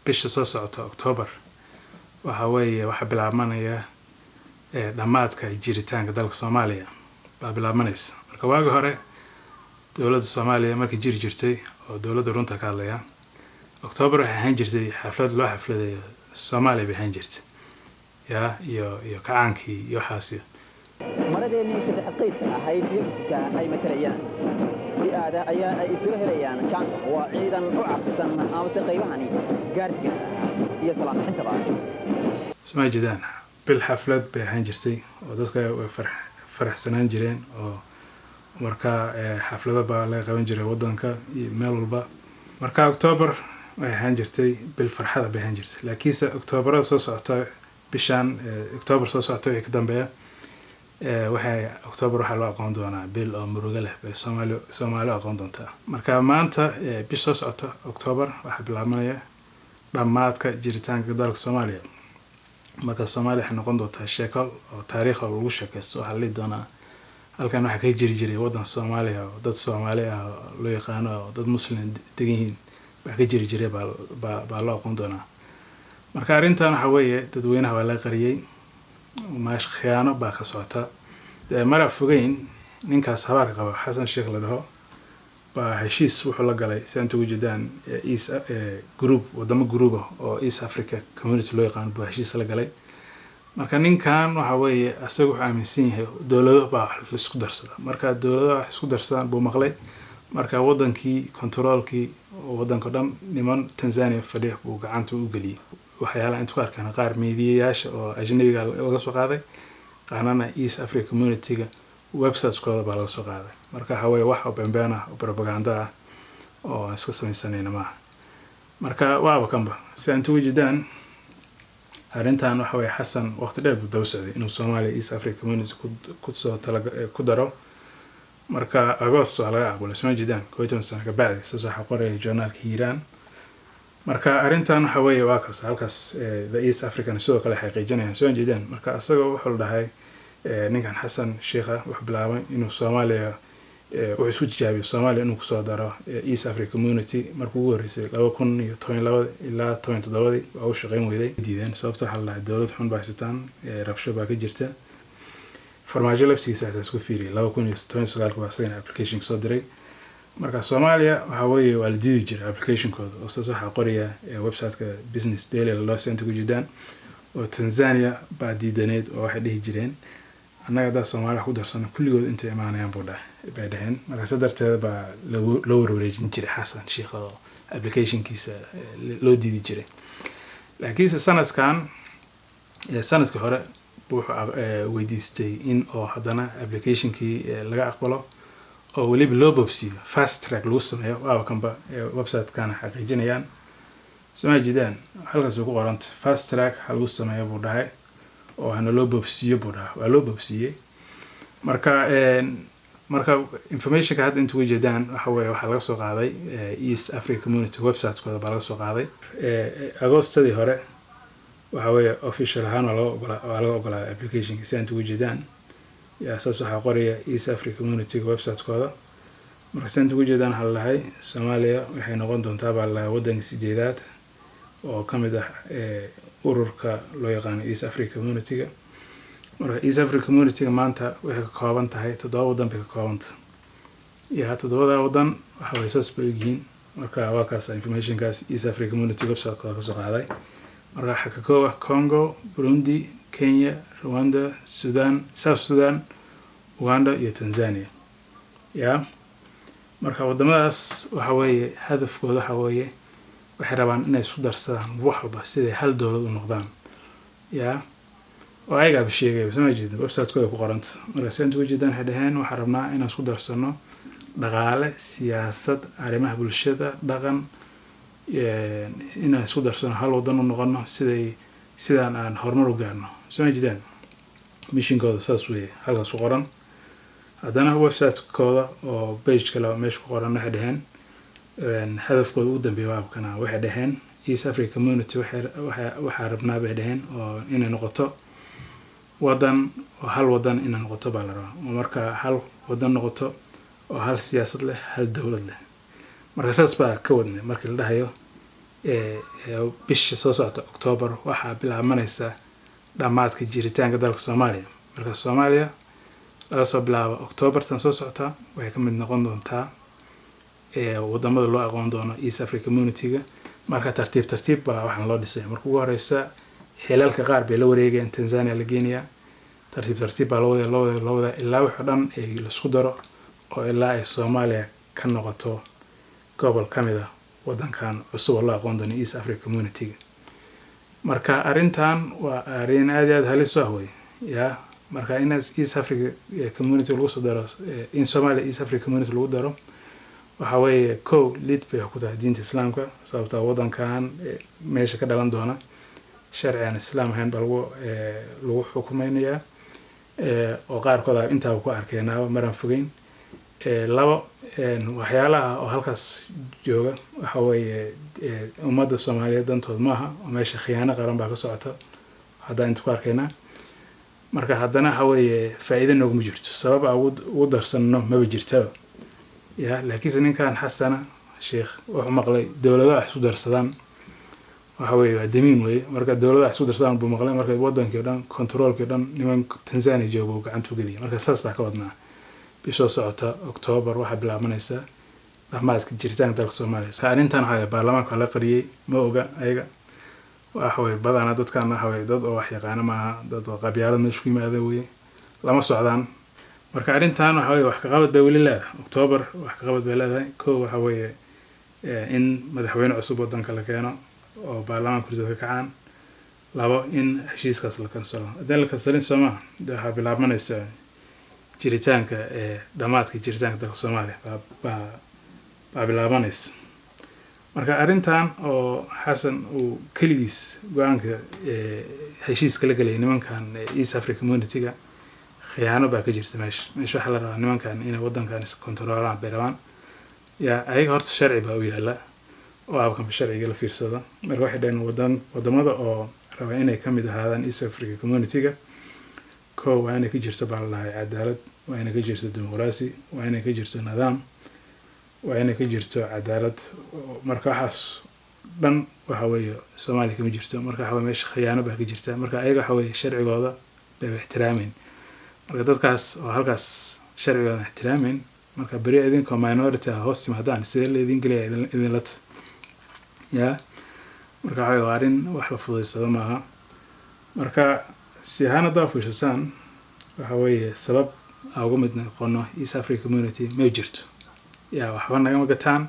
bisha soo socota October waxa weeye waxa bilaabmanaya dhamaadka jiritaanka dalka Soomaaliya baa bilaabmanaysa marka waagi hore dawladda Soomaaliya markii jiri jirtay oo dawladda runta ka hadlaya October waxay ahaan jirtay xaflad loo xafladeeyo Soomaaliya bay ahaan jirtay iyo kacaankii iyo xaasiyo maradeeni saddex qaybka ahayd fiiska ay matalayaan si aada ayaa ay isula helayaan chance waa ciidan u cabsan ama qaybahani gaarka iyo salaaxinta baa isma jidaan bil xaflad bay ahaan jirtay oo dadka way faraxsanaan jireen oo marka xaflada baa la qaban jiray wadanka iyo meel walba marka October way ahaan jirtay bil farxada bay ahaan jirtay laakiinse October soo socota bishan October soo socota ee ka dambeeya waxay October waxa loo aqoon doonaa bil oo murugo leh bay Soomaali aqoon doontaa marka maanta bisha soo socota October waxa bilaabmanaya dhamaadka jiritaanka dalka Soomaaliya marka Soomaaliya waxay noqon doontaa sheeko oo taariikh lagu sheekaysto waxa la doonaa halkan waxa ka jiri jiray wadan Soomaaliya oo dad Soomaali ah loo yaqaan oo dad muslim degan waxa ka jiri jiray baa loo aqoon doonaa marka arintan waxa weeye dadweynaha waa la qariyay maash khiyaano baa ka socota mara fogeyn ninkaas habaar qaba Xasan Sheekh la dhaho baa heshiis wuxuu la galay Santo Wujudaan East group wadamo group oo East Africa Community loo yaqaan baa heshiis la galay marka ninkan waxa weeye asagu wuxuu aaminsan yahay dawladda baa la isku darsada marka dawladda isku darsadaan buu maqlay marka wadankii controlkii wadanka dhan niman Tanzania fadhiyo buu gacanta u galiyay waxyaalaha inta ku arkaan qaar meediyayaasha oo ajnabiga laga soo qaaday qaanana East Africa Community-ga website-kooda baa laga soo qaaday marka waxa weeye wax been ah oo propaganda ah oo iska samaysanayna maaha marka waaba kanba Santo Wujudaan arintan waxa weeye Xasan waqti dheer buu dawsaday inuu Soomaaliya East Africa Community ku daro marka August waa laga aqbalay Santo Wujudaan 12 sano ka bacdi waxa qoray journalka Hiiraan marka arintan waxa weeye waa kaas halkaas the East African sidoo kale xaqiijinayaan soo jeedaan marka asagoo wuxuu dhahay ninkan Xasan Sheekh wuxuu bilaabay inuu Soomaaliya wuxuu isku tijaabiyo Soomaaliya inuu ku soo daro East Africa Community markuu ugu horeysay 2012 ilaa 2017 oo shaqeyn weyday diideen sababtoo xal lahayd dawlad xun baa haysataan rabsho baa ka jirta farmaajo laftiisa ayaa isku fiiriyay 2019 waa sayn application soo diray marka Soomaaliya waxa weeye waa la diidi jiray application-kooda oo saas waxa qoraya website-ka Business Daily loo Santo Wujudaan oo Tanzania baa diidaneed oo waxay dhihi jireen annaga dad Soomaali ku darsana kulligood inta imaanayaan buu bay dhaheen marka sadarteeda baa loo wareejin jiray Xasan Sheekh oo application-kiisa loo diidi jiray laakiin sanadkii hore wuxuu weydiistay in oo hadana application-kii laga aqbalo oo waliba loo boobsiyo fast track lagu sameeyo waa kanba website-kana xaqiijinayaan soo jeedaan halkaas ku qoranta fast track lagu sameeyo buu dhahay oo hana loo boobsiyo buu dhahay waa loo boobsiyay marka information-ka hadda inta wejeedaan waxa weeye waxa laga soo qaaday East Africa Community website-kooda baa laga soo qaaday Augustadii hore waxa weeye official ahaan waa laga ogolaaday application-ka si inta wejeedaan asaas waxa qoraya East Africa Community website-kooda marka Santo Wujudaan hal lahay Soomaaliya waxay noqon doontaa baa la wadanka sideedaad oo kamid ah ururka loo yaqaan East Africa Community-ga marka East Africa Community-ga maanta waxay ka kooban tahay 7 wadan bay ka koobanta 7 wadan waxa way soo yihiin marka waa kaas information-kaas East Africa Community website-kooda ka soo qaaday marka waxa ka kooban Congo, Burundi, Kenya, Rwanda, Sudan, South Sudan, Uganda iyo Tanzania marka wadamadaas waxa weeye hadafkooda waxa weeye waxay rabaan inay isku darsadaan wax walba sida hal dawlad u noqdaan oo ayaga bisheegay soo jeedin website-kooda ku qoranta marka Santo Wujudaan hadaan waxa rabnaa inaan isku darsano dhaqaale siyaasad arrimaha bulshada dhaqan inaan isku darsano hal wadan u noqono sidaan aan horumar u gaarno soo jeedaan mission-kooda saas weeye halkaas ku qoran hadana website-kooda oo page kale meesha ku qoran waxa dhahan hadafkooda ugu dambeeya waa kana waxa dhahan East Africa Community waxa rabnaa bay dhahan oo inay noqoto wadan oo hal wadan inay noqoto baa la rabaa marka hal wadan noqoto oo hal siyaasad leh hal dawlad leh marka saas baa ka wadnay markii la dhahayo bisha soo socota October waxaa bilaabanaysa dhamaadka jiritaanka dalka Soomaaliya. Marka Soomaaliya laga soo bilaabo October tan soo socota waxay ka mid noqon doontaa wadamada loo aqoon doono East African Community-ga. Marka tartiib baa waxaan loo dhisay. Marka ugu horeysa xilalka qaar bay la wareegeen Tanzania la Kenya. tartiib baa loo wada ilaa wixii dhan ay la isku daro oo ilaa ay Soomaaliya ka noqoto gobol kamid ah wadankan cusub oo loo aqoon doono East African Community. Marka arintan waa arin aad halis ah way ya. marka in East African Community lagu soo daro in Soomaaliya East African Community lagu daro waxa weeye lid bay ku tahay diinta Islaamka sababtoo wadankan meesha ka dhalan doona sharciyan Islaam ahaan baa lagu xukumaynayaa oo qaarkood ay inta ku arkeenaa maran fogeyn. labo waxyaalaha oo halkaas jooga waxa weeye ummadda Soomaaliyeed dantood maaha oo meesha khiyaano qaran baa ka socota hadda inta ku arkeenaa. marka haddana waxa weeye faa'iido nooguma jirto sabab ugu darsanno ma jirto ya. laakiin ninkan Xasana Sheekh wuxuu maqlay dawladaha isku darsadaan waxa weeye waa damiin weeye. marka dawladaha isku darsadaan buu maqlay marka wadankii dhan controlkii dhan niman Tanzania joogo gacanta u geliyay. marka saas baa ka wadnaa bisha socota October waxa bilaabanaysa dhamaadka jiritaanka dalka Soomaaliya. arrintan waxa baarlamaanka la qariyay ma oga ayaga waxa weeye badana dadkan waxa weeye dad oo wax yaqaan ma dad oo qabyaalad meesha ku yimaada weeye lama socdaan. marka arrintan waxa weeye wax ka qabad bay wali leedahay October wax ka qabad bay leedahay. waxa weeye in madaxweyne cusub wadanka la keeno oo baarlamaanka ku kacaan. labo in heshiiskaas la kansalo haddii la kansalin Soomaaliya waxa bilaabanaysa jiritaanka dhamaadka jiritaanka dalka Soomaaliya baa bilaabanaysa. marka arrintan oo Xasan uu kaligiis go'aanka heshiiska la galay nimankan East African Community-ga khiyaano baa ka jirta meesha waxa la rabaa nimankan inay wadankan is controlaan beeraan ya. ayaga horta sharci baa u yaala oo abkan sharciga la fiirsado. marka waxay dhaheen wadamada oo raba inay ka mid ahaadaan East African Community-ga waa inay ka jirto baalahay cadaalad waa inay ka jirto dimuqraasi waa inay ka jirto nidaam waa inay ka jirto cadaalad. marka waxaas dhan waxa weeye Soomaaliya kama jirto. marka waxa meesha khiyaano baa ka jirta. marka ayaga waxa weeye sharcigooda bay ixtiraamin. marka dadkaas oo halkaas sharcigooda ixtiraamin marka bari idinka minority hoos timaadaan sidee la idin galay idin la ya. marka waxa weeye arrin wax la fududeysado maaha. marka si hanada fuushan waxa weeye sabab ugu mid noqono East African Community ma jirto ya. waxba naga magataan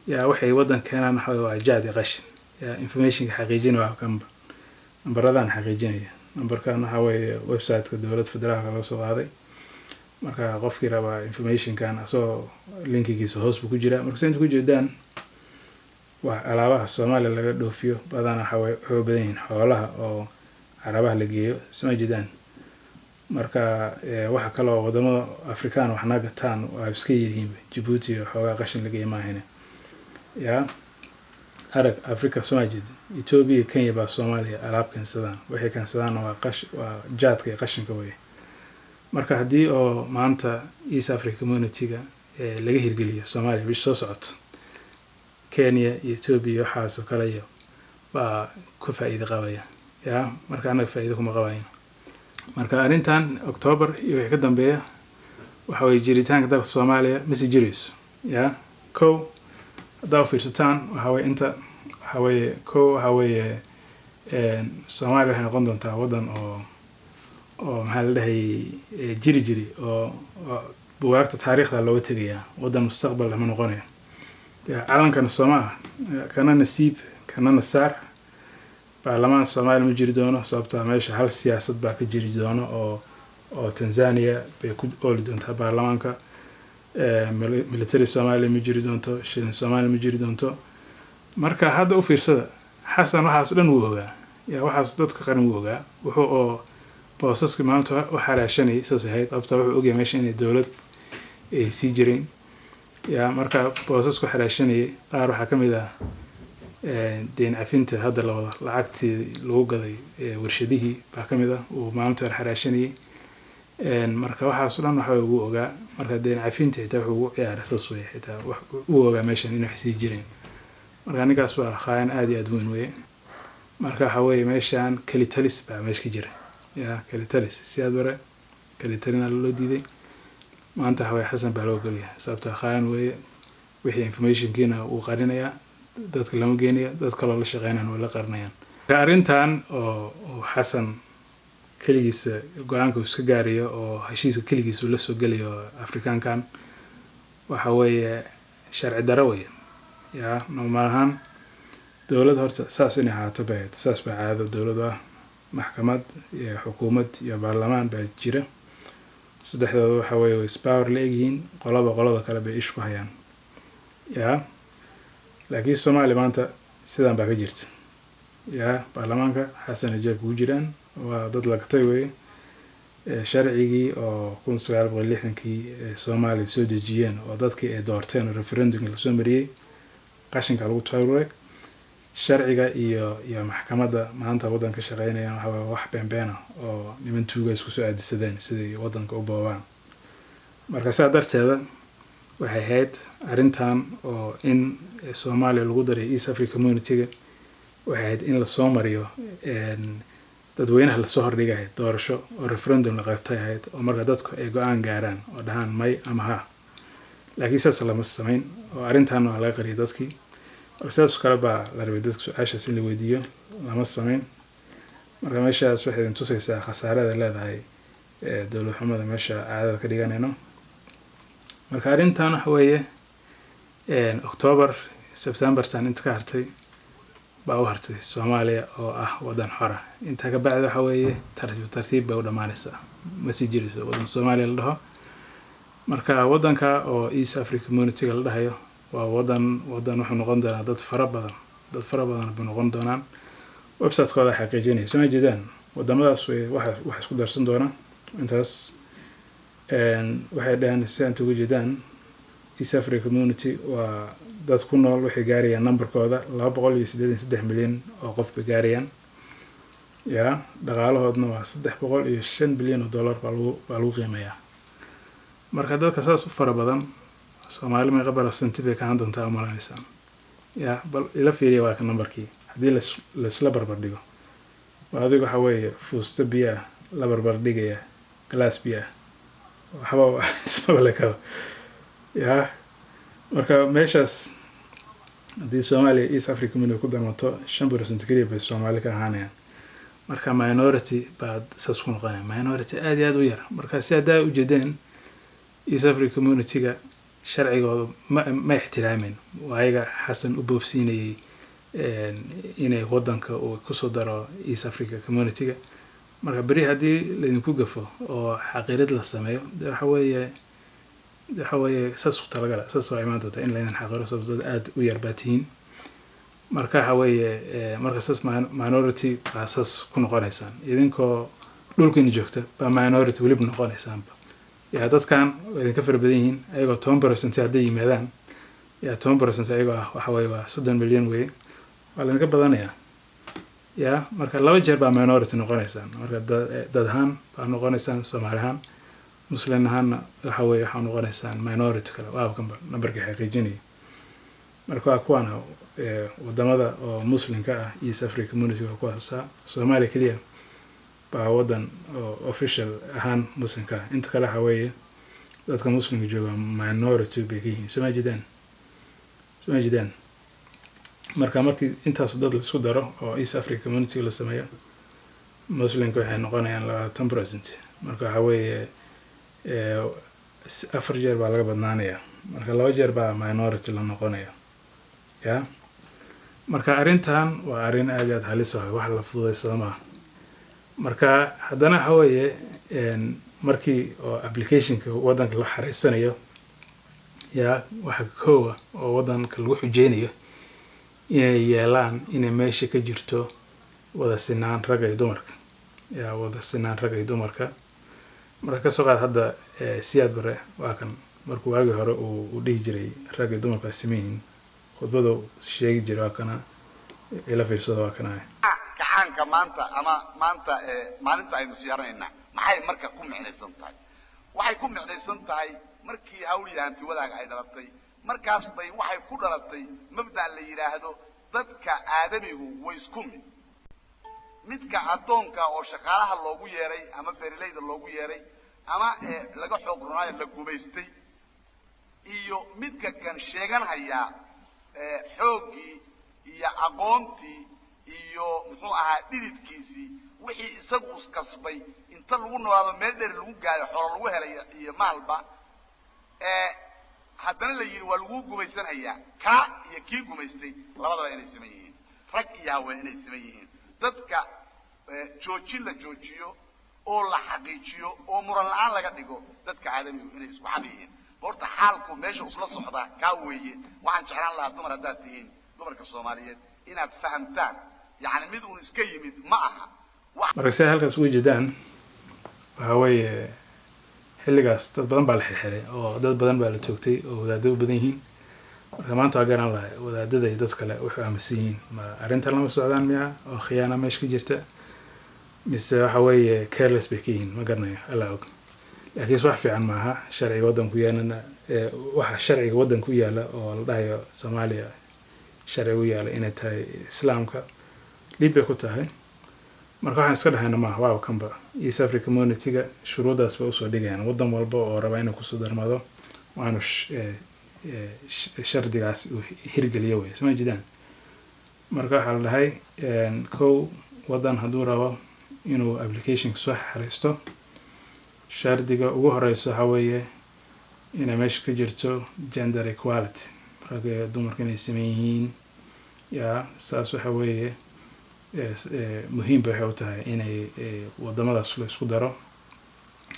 ya. waxay wadan keenan waxa waa jaad qashin ya. information xaqiijin waa kan nambaradan xaqiijinaya. nambarkan waxa weeye website-ka dawladda federaalka laga soo qaaday. marka qofkii raba information kan asoo linkigiisa hoos ku jira. marka inta ku jeedaan wax alaabaha Soomaaliya laga dhoofiyo badana waxa way badan yihiin xoolaha oo Carabaha la geeyo soo jeedaan. marka waxa kale oo wadamada Afrikaan wax naga taan waa iska yihiin Djibouti iyo xoogaa qashin laga imaahayna ya. arag Afrika Soomaaliya Ethiopia Kenya baa Soomaaliya alaab kansadaan waxay kansadaan waa jaadka iyo qashinka way. marka haddii oo maanta East African Community-ga laga hirgeliyo Soomaaliya bisha soo socota Kenya iyo Ethiopia waxaas oo kale baa ku faa'iido qabaya ya. marka anaga faa'iido kuma qabayn. marka arrintan October iyo wixii ka dambeeya waxa weeye jiritaanka dalka Soomaaliya ma sii jirayso ya. hadda fiirsataan waxa weeye inta waxa weeye waxa weeye Soomaaliya waxay noqon doontaa wadan oo maxaa la dhahay jiri oo buugaagta taariikhda looga tagayaa wadan mustaqbal lama noqonayo ya. calankana Soomaaliya kana nasiib kana nasaar baarlamaanka Soomaaliya ma jiri doono sababtoo meesha hal siyaasad baa ka jiri doono oo Tanzania bay ku ooli doontaa baarlamaanka. military Soomaaliya ma jiri doonto shilin Soomaaliya ma jiri doonto. marka hadda u fiirsada Xasan waxaas dhan uu ogaa ya. waxaas dadka qaran uu ogaa wuxuu oo boosaska maanta waxa raashanay saas ahayd sababtoo wuxuu ogaa meesha inay dawlad ay sii jireen ya. marka boosaska waxa raashanay qaar waxa kamid ah deen cafinta hadda lacagtii lagu gaday warshadihii baa kamid ah oo maanta raashanay. marka waxaas dhan waxa uu ogaa. marka deen cafinta xitaa wuxuu u ciyaaray saas way xitaa wax uu ogaa meeshan inay sii jireen marka ninkaas waa khaayan aad iyo aad weyn weeye marka waxa weeye meeshaan kalitalis baa meesha ka jira yaa kalitalis siyaad bare kalitalina loo diiday maanta waxa weeye xasan baa loo geliya sababtoo khaayan weeye wixii informationkiina uu qarinayaa dadka lama geenayo dad kaloo la shaqeynayaan oo la qarinayaan arrintan oo xasan keligiisa go-aanka iska gaarayo oo heshiiska keligiisa la soo gelayo afrikaankan waxa weeye sharci darro weeye yaa normaal ahaan dowladda horta saas inay ahaato bayd saas baa caado dowladda ah maxkamad iyo xukuumad iyo baarlamaan baa jira saddexdooda waxa weeye way ispower la egyihiin qolada kale bay ish ku hayaan yaa laakiin Soomaaliya maanta sidan baa ka jirta yaa baarlamaanka xasan jeeb ku jiraan waa dad la gatay weeye sharcigii oo 1960kii Soomaaliya soo dejiyeen oo dadkii ay doorteen referendum la soo mariyay qashinka lagu taageeray sharciga iyo maxkamadda maanta wadanka shaqeynayaan waxa wax beenbeen ah oo niman tuuga isku soo aadisadeen sidii wadanka u boobaan marka saa darteeda waxay ahayd arrintan oo in Soomaaliya lagu daray East Africa Community-ga waxay ahayd in la soo mariyo dadweynaha la soo hordhigay doorasho oo referendum la qaybtay ahayd oo marka dadku ay go'aan gaaraan oo dhahaan may ama ha laakiin saas lama samayn oo arrintan waa laga qariyay dadkii saas kale baa la rabay dadku su'aashaas in la weydiiyo lama samayn marka meeshaas waxay tusaysaa khasaarada leedahay dowlad xumada meesha caadada ka dhiganayno marka arrintan waxa weeye October September tan inta ka hartay baa u hartay Soomaaliya oo ah wadan xor ah inta ka bacda waxa weeye tartiib bay u dhamaanaysaa ma sii jirayso wadan Soomaaliya la dhaho marka wadanka oo East Africa Community la dhahayo waa wadan wuxuu noqon doonaa dad fara badan buu noqon doonaan website-kooda xaqiijinaya soo jeedaan wadamadaas wax isku darsan doona intaas waxay dhahan si aan ugu jeedaan East Africa Community waa dad ku nool waxay gaarayaan numberkooda 283 milyan oo qof bay gaarayaan yaa dhaqaalahoodna waa 305 bilyan oo dollar baa lagu qiimeeyaa marka dadka saas u fara badan Soomaali ma qabala sentibay ka doontaa umalaynaysan yaa bal ila fiiriyo waa ka numberkii hadii la isla barbar dhigo waa adiga waxa weeye fuusta biya la barbar dhigaya glass biya waxba isma laka yaa marka meeshaas hadii Soomaaliya East Africa Community ku damato 5% kaliya bay Soomaali ka ahaanayaan marka minority baad saas ku noqonaya minority aad iyo aad u yar marka si aad u jeedeen East Africa Community-ga sharcigooda ma ixtiraamin waayaga xasan u boobsiinayay inay wadanka uu ku soo daro East Africa Community-ga marka bari hadii la idinku gafo oo xaqiiqad la sameeyo waxa weeye saas ku talagala saas waa imaan doonta in la inaan xaqiiqo sababtoo aad u yar baatiin marka waxa weeye marka saas minority saas ku noqonaysaan idinkoo dhulkeen joogta ba minority wali noqonaysaan yaa dadkan way ka fara badan yihiin ayagoo 10% hadday yimaadaan yaa 10% ayagoo waxa weeye waa 30 milyan weeye waa laga badanayaa yaa marka laba jeer baa minority noqonaysaan marka dad ahaan baa noqonaysaan Soomaali ahaan muslim ahaan waxa weeye waxa noqonaysaan minority kale waa kan numberka xaqiijinaya marka waa kuwana wadamada oo muslimka ah East Africa Community waa kuwaas Soomaaliya kaliya baa wadan oo official ahaan muslimka inta kale waxa weeye dadka muslimka jooga minority bay yihiin soo jeedaan marka markii intaas dad la isku daro oo East Africa Community la sameeyo muslimka waxay noqonayaan 10% marka waxa weeye 4 jeer baa laga badnaanaya marka 2 jeer baa minority la noqonaya yaa marka arrintan waa arrin aad iyo aad halis ah wax la fududeysado ma marka haddana waxa weeye markii oo application-ka wadanka la xareysanayo yaa waxa koowa oo wadanka lagu xujeynayo inay yeelaan inay meesha ka jirto wada sinaan rag iyo dumarka yaa wada sinaan rag iyo dumarka marka ka soo qaad hadda siyaad bare waa kan markuu waagi hore uu dhihi jiray rag iyo dumarka simeeyeen khudbada sheegi jiray waa kana ila fiirsado waa kana kaxanka maanta maalinta aynu siyaaranayna maxay marka ku micnaysan tahay waxay ku micnaysan tahay markii hawliyaanti wadaaga ay dhalatay markaas bay waxay ku dhalatay mabda la yiraahdo dadka aadamigu way isku midka adoonka oo shaqaalaha loogu yeeray ama beeraleyda loogu yeeray ama laga xoog runaayo la gumaystay iyo midka kan sheeganaya xoogii iyo aqoontii iyo muxuu ahaa dhididkiisii wixii isagu iskasbay inta lagu noolaado meel dheer lagu gaaro xoolo lagu helay iyo maalba haddana la yiri waa lagu gumaysanayaa ka iyo kii gumaystay labadaba inay sameeyeen yihiin rag iyo haween inay sameeyeen yihiin dadka joojin la joojiyo oo la xaqiijiyo oo muran la'aan laga dhigo dadka aadamigu inay isku xaqiiqiyeen horta xaalku meesha usla socda ka weeye waxaan jeclaan lahaa dumar haddaad tihiin dumarka Soomaaliyeed inaad fahamtaan yani mid uu iska yimid ma aha marka say halkaas ugu jeedaan waxa weeye xilligaas dad badan baa la xirxiray oo dad badan baa la toogtay oo wadaadada badan yihiin marka maanta waa garan lahay wadaadada iyo dad kale wuxuu aaminsan yihiin ma arrintan lama socdaan miya oo khiyaano meesha ka jirta mise waxa weeye careless bay ka yihiin ma garanayo alla og laakiin wax fiican maaha sharciga waddanku yaalana waxa sharciga waddanku yaala oo la dhahayo Soomaaliya sharcigu yaala inay tahay islaamka lid bay ku tahay marka waxaan iska dhahayna maaha waa kanba East Africa Community-ga shuruudaas ba usoo dhigayaan waddan walba oo raba inuu kusoo darmado waanu shardigaas hirgeliyo way soo jeedaan marka waxa la dhahay kow waddan hadduu rabo inuu application soo xariisto shardiga ugu horeyso waxa weeye inay meesha ka jirto gender equality rag iyo dumarku inay sameeyaan yihiin ya saas waxa weeye muhiim bay u tahay inay wadamadaas la isku daro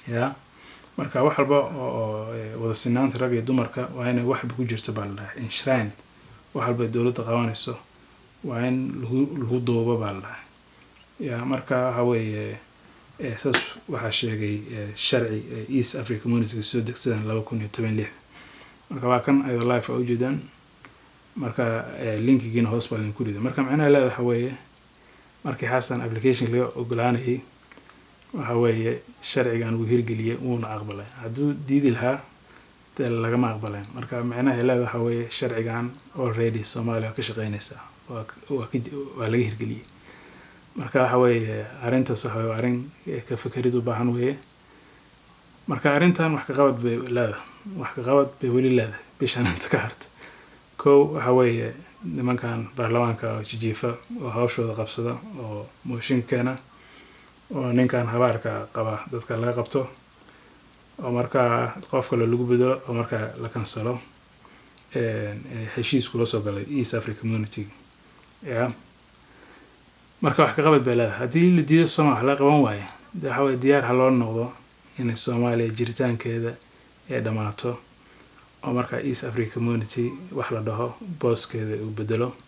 ya marka wax walba oo wada sinaanta rag iyo dumarka waa inay waxba ku jirto baa la dhahay enshrine wax walba dawladda qabanayso waa in lagu doobo baa la dhahay ya marka waxa weeye saas waxa sheegay sharci East Africa Community soo degsadan 2016 marka waa kan ay live u jeedaan marka linkigiina hoos baa linku riday marka macnaheedu waxa weeye markii xasan application laga ogolaanayay waxa weeye sharcigan uu hirgeliyay uuna aqbalay hadduu diidi lahaa dee lagama aqbaleen marka macnaheedu waxa weeye sharcigan already Soomaaliya ka shaqeynaysa waa laga hirgeliyay marka waxa weeye arintaas waxa weeye arin ka fikirid u baahan weeye marka arintan wax ka qabad bay weli leedahay bishan inta ka harta kow waxa weeye nimankan baarlamaanka jijiifa oo hawshooda qabsada oo mooshin keena oo ninkan habaarka qaba dadka laga qabto oo marka qof kale lagu bedelo oo marka la kansalo heshiis kula soo galay East Africa Community ya marka wax ka qabad bay leedahay haddii la diido Soomaaliya la qaban waayo waxa weeye diyaar ha loo noqdo in Soomaaliya jiritaankeeda ay dhamaato oo marka East Africa Community wax la dhaho booskeeda uu bedelo